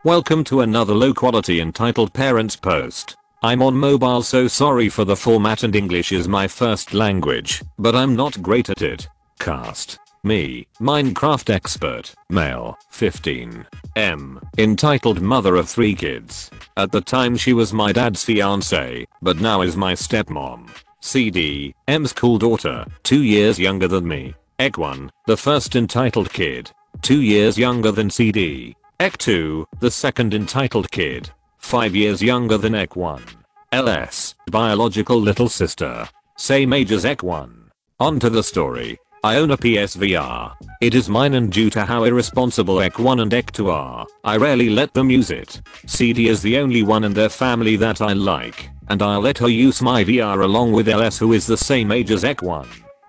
Welcome to another low quality entitled parents post. I'm on mobile, so sorry for the format, and English is my first language, but I'm not great at it. Cast. Me, Minecraft expert, male, 15. M, entitled mother of 3 kids. At the time she was my dad's fiance, but now is my stepmom. CD, M's cool daughter, 2 years younger than me. Ek 1, the first entitled kid, 2 years younger than CD. Ek 2, the second entitled kid, 5 years younger than Ek 1. LS, biological little sister, same age as Ek 1. On to the story. I own a PSVR. It is mine, and due to how irresponsible Ek 1 and Ek 2 are, I rarely let them use it. CD is the only one in their family that I like, and I'll let her use my VR along with LS, who is the same age as Ek 1.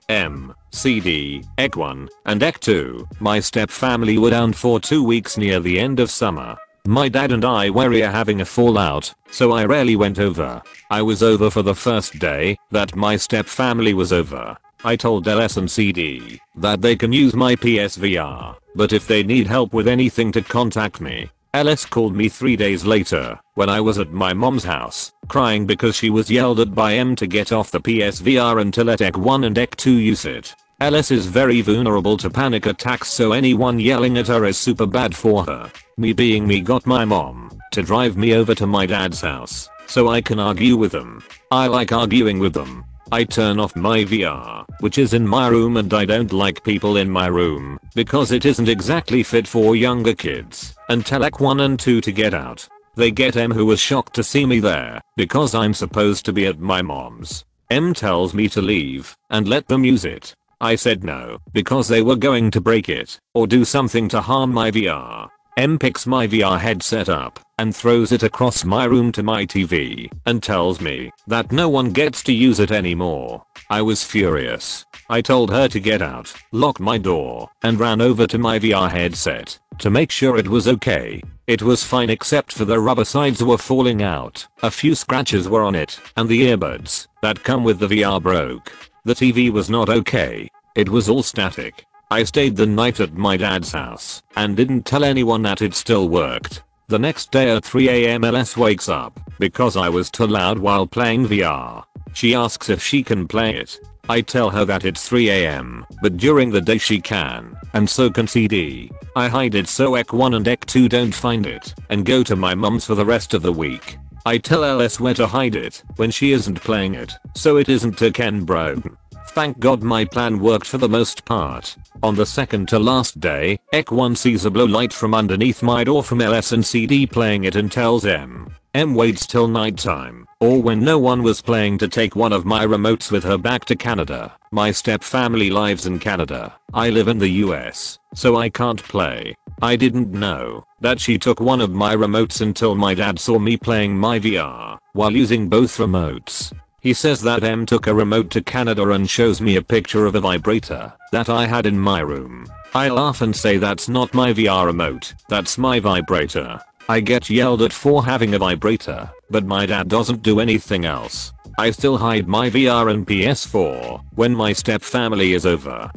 M, CD, Ek 1, and Ek 2, my step family were down for 2 weeks near the end of summer. My dad and I were having a fallout, so I rarely went over. I was over for the first day that my step family was over. I told LS and CD that they can use my PSVR, but if they need help with anything to contact me. LS called me 3 days later when I was at my mom's house, crying because she was yelled at by M to get off the PSVR and to let Ek 1 and Ek 2 use it. LS is very vulnerable to panic attacks, so anyone yelling at her is super bad for her. Me being me got my mom to drive me over to my dad's house so I can argue with them. I like arguing with them. I turn off my VR, which is in my room, and I don't like people in my room because it isn't exactly fit for younger kids, and tell Ek 1 and 2 to get out. They get M, who was shocked to see me there because I'm supposed to be at my mom's. M tells me to leave and let them use it. I said no because they were going to break it or do something to harm my VR. M picks my VR headset up and throws it across my room to my TV and tells me that no one gets to use it anymore. I was furious. I told her to get out, locked my door, and ran over to my VR headset to make sure it was okay. It was fine except for the rubber sides were falling out, a few scratches were on it, and the earbuds that come with the VR broke. The TV was not okay. It was all static. I stayed the night at my dad's house and didn't tell anyone that it still worked. The next day at 3 AM LS wakes up because I was too loud while playing VR. She asks if she can play it. I tell her that it's 3 AM, but during the day she can, and so can CD. I hide it so Ek 1 and Ek 2 don't find it and go to my mum's for the rest of the week. I tell LS where to hide it when she isn't playing it, so it isn't taken broken. Thank God my plan worked for the most part. On the second to last day, Ek 1 sees a blue light from underneath my door from LS and CD playing it and tells M. M waits till nighttime, or when no one was playing, to take one of my remotes with her back to Canada. My step family lives in Canada. I live in the US, so I can't play. I didn't know that she took one of my remotes until my dad saw me playing my VR while using both remotes. He says that M took a remote to Canada and shows me a picture of a vibrator that I had in my room. I laugh and say that's not my VR remote, that's my vibrator. I get yelled at for having a vibrator, but my dad doesn't do anything else. I still hide my VR and PS4 when my step family is over.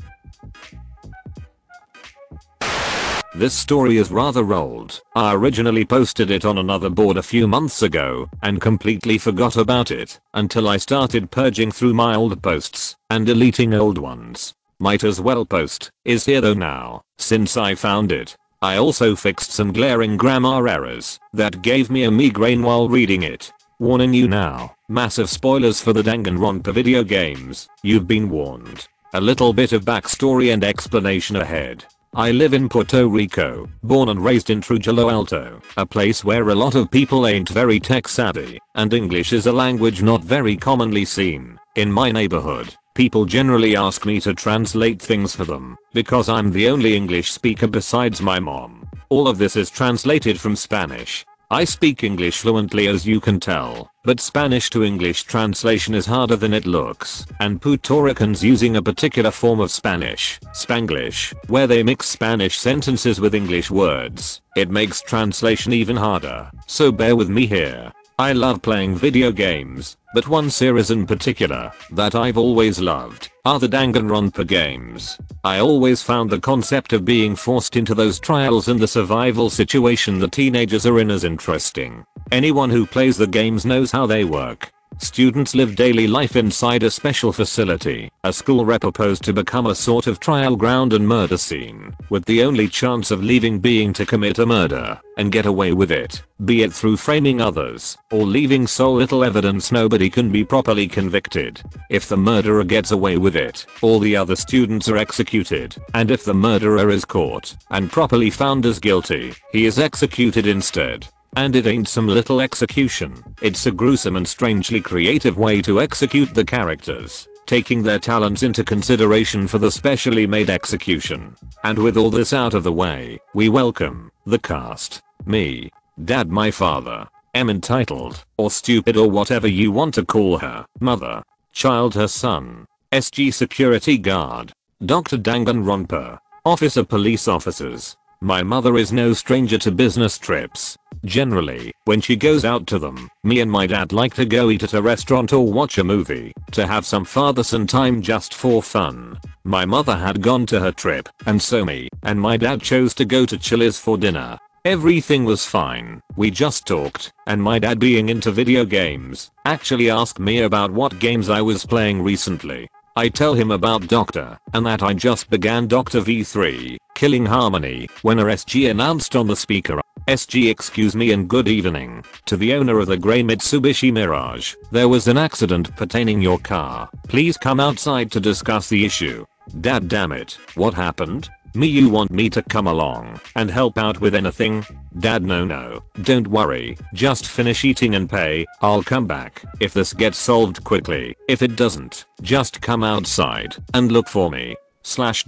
This story is rather old. I originally posted it on another board a few months ago and completely forgot about it until I started purging through my old posts and deleting old ones. Might as well post is here though now, since I found it. I also fixed some glaring grammar errors that gave me a migraine while reading it. Warning you now, massive spoilers for the Danganronpa video games. You've been warned. A little bit of backstory and explanation ahead. I live in Puerto Rico, born and raised in Trujillo Alto, a place where a lot of people ain't very tech savvy, and English is a language not very commonly seen. In my neighborhood, people generally ask me to translate things for them, because I'm the only English speaker besides my mom. All of this is translated from Spanish. I speak English fluently, as you can tell, but Spanish to English translation is harder than it looks, and Puerto Ricans using a particular form of Spanish, Spanglish, where they mix Spanish sentences with English words. It makes translation even harder, so bear with me here. I love playing video games, but one series in particular that I've always loved are the Danganronpa games. I always found the concept of being forced into those trials and the survival situation the teenagers are in as interesting. Anyone who plays the games knows how they work. Students live daily life inside a special facility, a school repurposed to become a sort of trial ground and murder scene, with the only chance of leaving being to commit a murder and get away with it, be it through framing others or leaving so little evidence nobody can be properly convicted. If the murderer gets away with it, all the other students are executed, and if the murderer is caught and properly found as guilty, he is executed instead. And it ain't some little execution, it's a gruesome and strangely creative way to execute the characters, taking their talents into consideration for the specially made execution. And with all this out of the way, we welcome the cast. Me, Dad, my father, M entitled, or stupid or whatever you want to call her, mother, child her son, SG security guard, Dr. Danganronpa, officer police officers. My mother is no stranger to business trips. Generally, when she goes out to them, me and my dad like to go eat at a restaurant or watch a movie, to have some father-son time just for fun. My mother had gone to her trip, and so me and my dad chose to go to Chili's for dinner. Everything was fine, we just talked, and my dad, being into video games, actually asked me about what games I was playing recently. I tell him about Doctor, and that I just began Doctor V3, Killing Harmony, when a SG announced on the speaker, "SG, excuse me and good evening, to the owner of the grey Mitsubishi Mirage. There was an accident pertaining your car. Please come outside to discuss the issue." Dad, damn it, what happened? Me, you want me to come along and help out with anything? Dad, no, don't worry, just finish eating and pay, I'll come back if this gets solved quickly. If it doesn't, just come outside and look for me.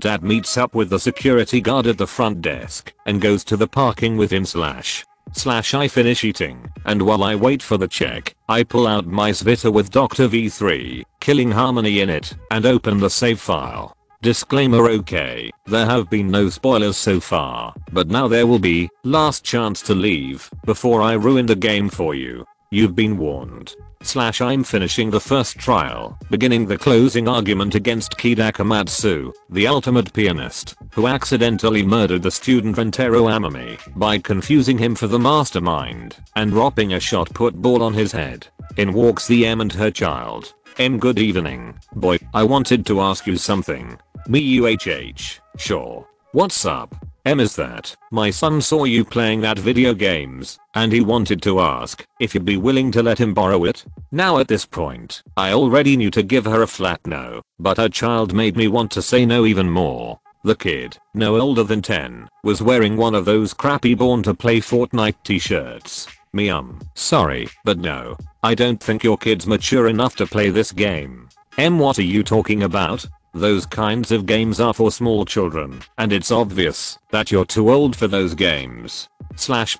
Dad meets up with the security guard at the front desk and goes to the parking with him. I finish eating, and while I wait for the check, I pull out my Svita with Dr. V3, Killing Harmony in it, and open the save file. Disclaimer: okay, there have been no spoilers so far, but now there will be. Last chance to leave before I ruin the game for you. You've been warned. I'm finishing the first trial, beginning the closing argument against Kid Akamatsu, the ultimate pianist, who accidentally murdered the student Rentaro Amami by confusing him for the mastermind and dropping a shot put ball on his head. In walks the M and her child. M, good evening, boy, I wanted to ask you something. Me, UHH, sure. What's up? M, is that my son saw you playing that video games, and he wanted to ask if you'd be willing to let him borrow it. Now at this point, I already knew to give her a flat no, but her child made me want to say no even more. The kid, no older than 10, was wearing one of those crappy Born to Play Fortnite t-shirts. Me, sorry, but no, I don't think your kid's mature enough to play this game. M, what are you talking about? Those kinds of games are for small children, and it's obvious that you're too old for those games.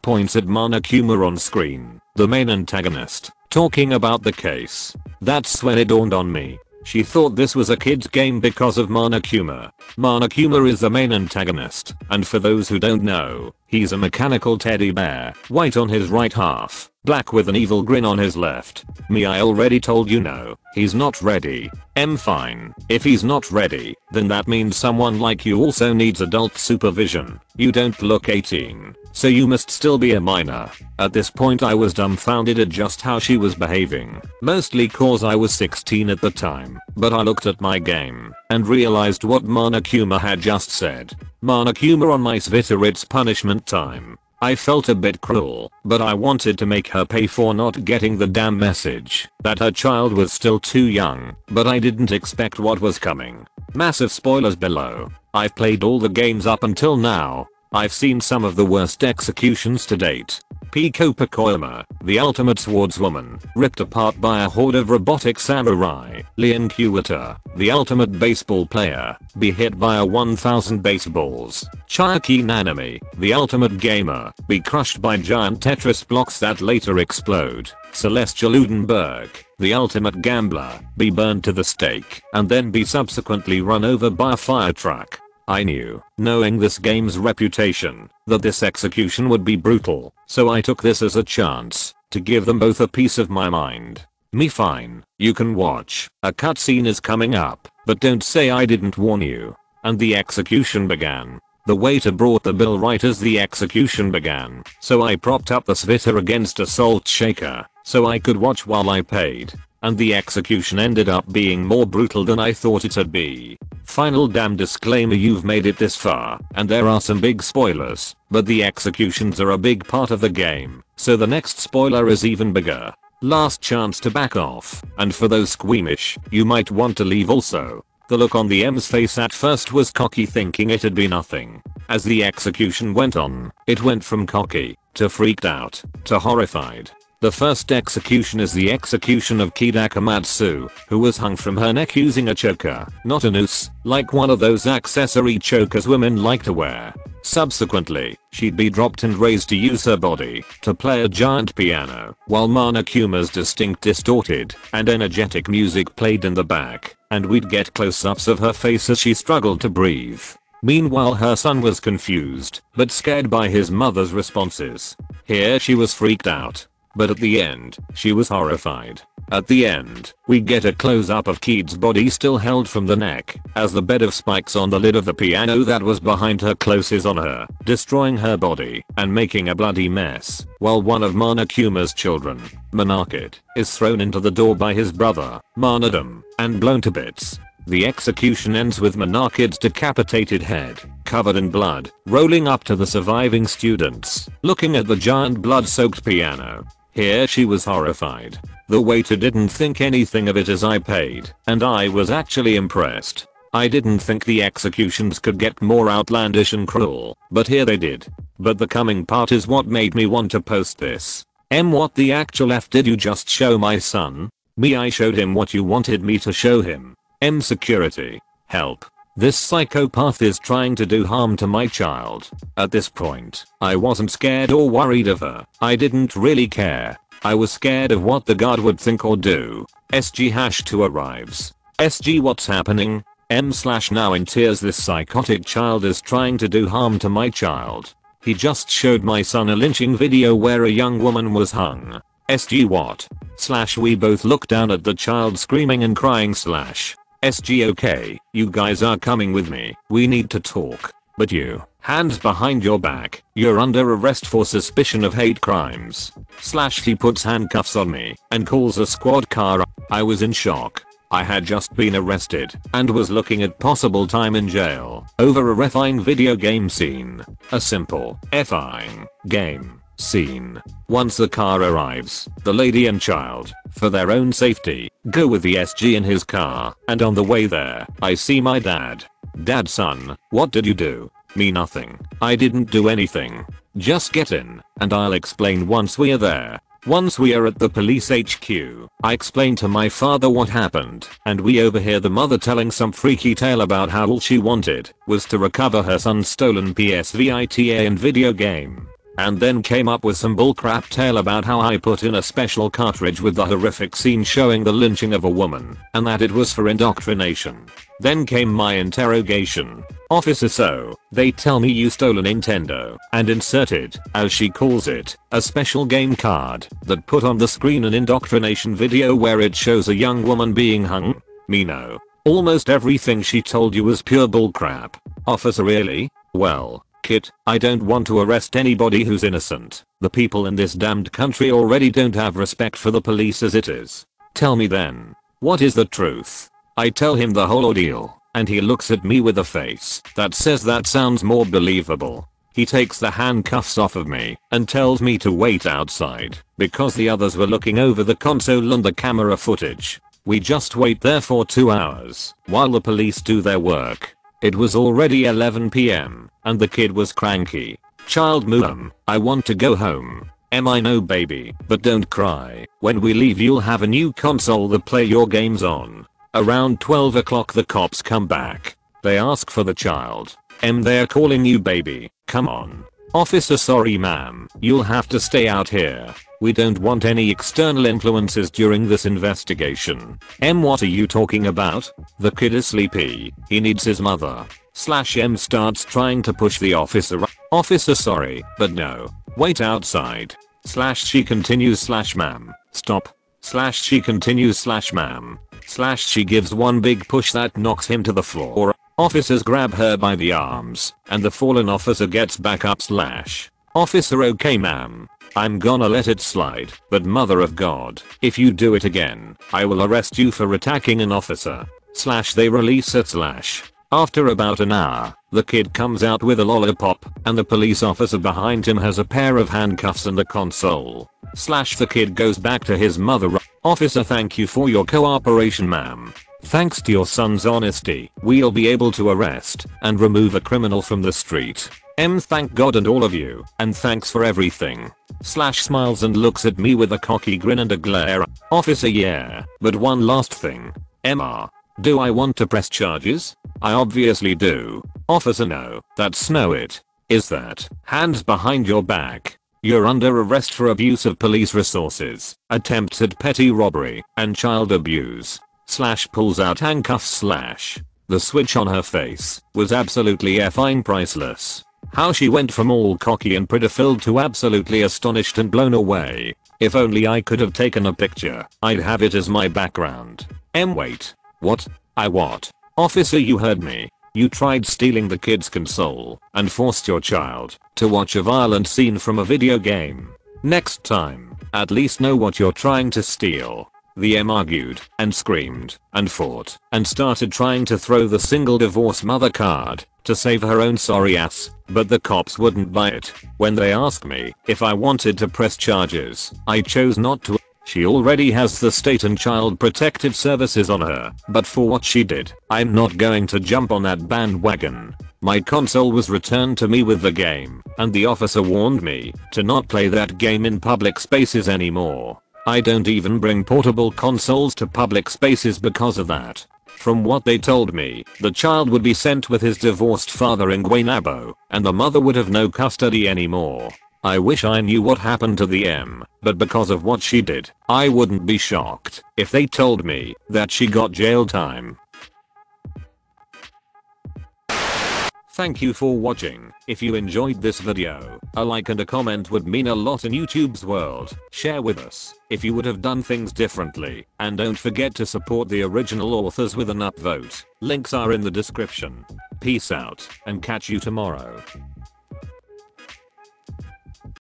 Points at Monokuma on screen, the main antagonist, talking about the case. That's when it dawned on me. She thought this was a kid's game because of Monokuma. Monokuma is the main antagonist, and for those who don't know, he's a mechanical teddy bear, white on his right half, black with an evil grin on his left. Me, I already told you no, he's not ready. M, fine. If he's not ready, then that means someone like you also needs adult supervision. You don't look 18, so you must still be a minor. At this point I was dumbfounded at just how she was behaving, mostly cause I was 16 at the time, but I looked at my game and realized what Monokuma had just said. Monokuma on my Svita, it's punishment time. I felt a bit cruel, but I wanted to make her pay for not getting the damn message that her child was still too young, but I didn't expect what was coming. Massive spoilers below. I've played all the games up until now. I've seen some of the worst executions to date. Piko Pakoyama, the ultimate swordswoman, ripped apart by a horde of robotic samurai. Leon Kuwata, the ultimate baseball player, be hit by a 1000 baseballs. Chiaki Nanami, the ultimate gamer, be crushed by giant Tetris blocks that later explode. Celestial Udenberg, the ultimate gambler, be burned to the stake and then be subsequently run over by a fire truck. I knew, knowing this game's reputation, that this execution would be brutal, so I took this as a chance. to give them both a piece of my mind. Me fine, you can watch. A cutscene is coming up, but don't say I didn't warn you. And the execution began. The waiter brought the bill right as the execution began, so I propped up the Svita against a salt shaker, so I could watch while I paid. And the execution ended up being more brutal than I thought it'd be. Final damn disclaimer, you've made it this far, and there are some big spoilers, but the executions are a big part of the game, so the next spoiler is even bigger. Last chance to back off, and for those squeamish, you might want to leave also. The look on the M's face at first was cocky, thinking it'd be nothing. As the execution went on, it went from cocky, to freaked out, to horrified. The first execution is the execution of Kida Komatsu, who was hung from her neck using a choker, not a noose, like one of those accessory chokers women like to wear. Subsequently, she'd be dropped and raised to use her body to play a giant piano, while Monokuma's distinct distorted and energetic music played in the back, and we'd get close-ups of her face as she struggled to breathe. Meanwhile, her son was confused, but scared by his mother's responses. Here she was freaked out. But at the end, she was horrified. At the end, we get a close-up of Kid's body still held from the neck, as the bed of spikes on the lid of the piano that was behind her closes on her, destroying her body and making a bloody mess, while one of Monokuma's children, Monarchid, is thrown into the door by his brother, Monodum, and blown to bits. The execution ends with Monarchid's decapitated head, covered in blood, rolling up to the surviving students, looking at the giant blood-soaked piano. Here she was horrified. The waiter didn't think anything of it as I paid, and I was actually impressed. I didn't think the executions could get more outlandish and cruel, but here they did. But the coming part is what made me want to post this. What the actual F did you just show my son? Me, I showed him what you wanted me to show him. Security. Help. This psychopath is trying to do harm to my child. At this point, I wasn't scared or worried of her. I didn't really care. I was scared of what the guard would think or do. SG-2 arrives. SG, what's happening? Now in tears, this psychotic child is trying to do harm to my child. He just showed my son a lynching video where a young woman was hung. SG, what? We both look down at the child screaming and crying. SG, okay, you guys are coming with me, we need to talk. But you, hands behind your back, you're under arrest for suspicion of hate crimes. He puts handcuffs on me and calls a squad car. I was in shock. I had just been arrested and was looking at possible time in jail over a effing video game scene. A simple effing game scene. Once the car arrives, the lady and child, for their own safety, go with the SG in his car, and on the way there, I see my dad. Dad, son, what did you do? Me, nothing. I didn't do anything. Just get in, and I'll explain once we are there. Once we are at the police HQ, I explain to my father what happened, and we overhear the mother telling some freaky tale about how all she wanted was to recover her son's stolen PS Vita and video game. And then came up with some bullcrap tale about how I put in a special cartridge with the horrific scene showing the lynching of a woman, and that it was for indoctrination. Then came my interrogation. Officer, so, they tell me you stole a Nintendo and inserted, as she calls it, a special game card that put on the screen an indoctrination video where it shows a young woman being hung? Me, no. Almost everything she told you was pure bullcrap. Officer, really? Well, kid, I don't want to arrest anybody who's innocent. The people in this damned country already don't have respect for the police as it is. Tell me then, what is the truth? I tell him the whole ordeal, and he looks at me with a face that says that sounds more believable. He takes the handcuffs off of me and tells me to wait outside because the others were looking over the console and the camera footage. We just wait there for 2 hours while the police do their work. It was already 11 PM, and the kid was cranky. Child, I want to go home. I know, baby, but don't cry. When we leave you'll have a new console to play your games on. Around 12 o'clock the cops come back. They ask for the child. They're calling you, baby. Come on. Officer, sorry ma'am, you'll have to stay out here. We don't want any external influences during this investigation. What are you talking about? The kid is sleepy. He needs his mother. M starts trying to push the officer. Officer, sorry, but no. Wait outside. Slash she continues slash ma'am. Stop. Slash she continues slash ma'am. Slash she gives one big push that knocks him to the floor. Officers grab her by the arms and the fallen officer gets back up slash. Officer okay ma'am. I'm gonna let it slide, but mother of God, if you do it again, I will arrest you for attacking an officer. Slash they release it slash. After about an hour, the kid comes out with a lollipop, and the police officer behind him has a pair of handcuffs and a console. Slash the kid goes back to his mother. Officer thank you for your cooperation ma'am. Thanks to your son's honesty, we'll be able to arrest and remove a criminal from the street. Thank God and all of you, and thanks for everything. Slash smiles and looks at me with a cocky grin and a glare. Officer yeah, but one last thing. Do I want to press charges? I obviously do. Officer no, that's no it. Is that hands behind your back? You're under arrest for abuse of police resources, attempts at petty robbery, and child abuse. Slash pulls out handcuffs slash. The switch on her face was absolutely effing priceless. How she went from all cocky and pretty-filled to absolutely astonished and blown away. If only I could have taken a picture, I'd have it as my background. Wait. What? What? Officer you heard me. You tried stealing the kid's console and forced your child to watch a violent scene from a video game. Next time, at least know what you're trying to steal. The argued and screamed and fought and started trying to throw the single divorce mother card to save her own sorry ass, but the cops wouldn't buy it. When they asked me if I wanted to press charges, I chose not to. She already has the state and child protective services on her, but for what she did, I'm not going to jump on that bandwagon. My console was returned to me with the game, and the officer warned me to not play that game in public spaces anymore. I don't even bring portable consoles to public spaces because of that. From what they told me, the child would be sent with his divorced father in Guaynabo, and the mother would have no custody anymore. I wish I knew what happened to the but because of what she did, I wouldn't be shocked if they told me that she got jail time. Thank you for watching. If you enjoyed this video, a like and a comment would mean a lot in YouTube's world. Share with us if you would have done things differently, and don't forget to support the original authors with an upvote. Links are in the description. Peace out, and catch you tomorrow.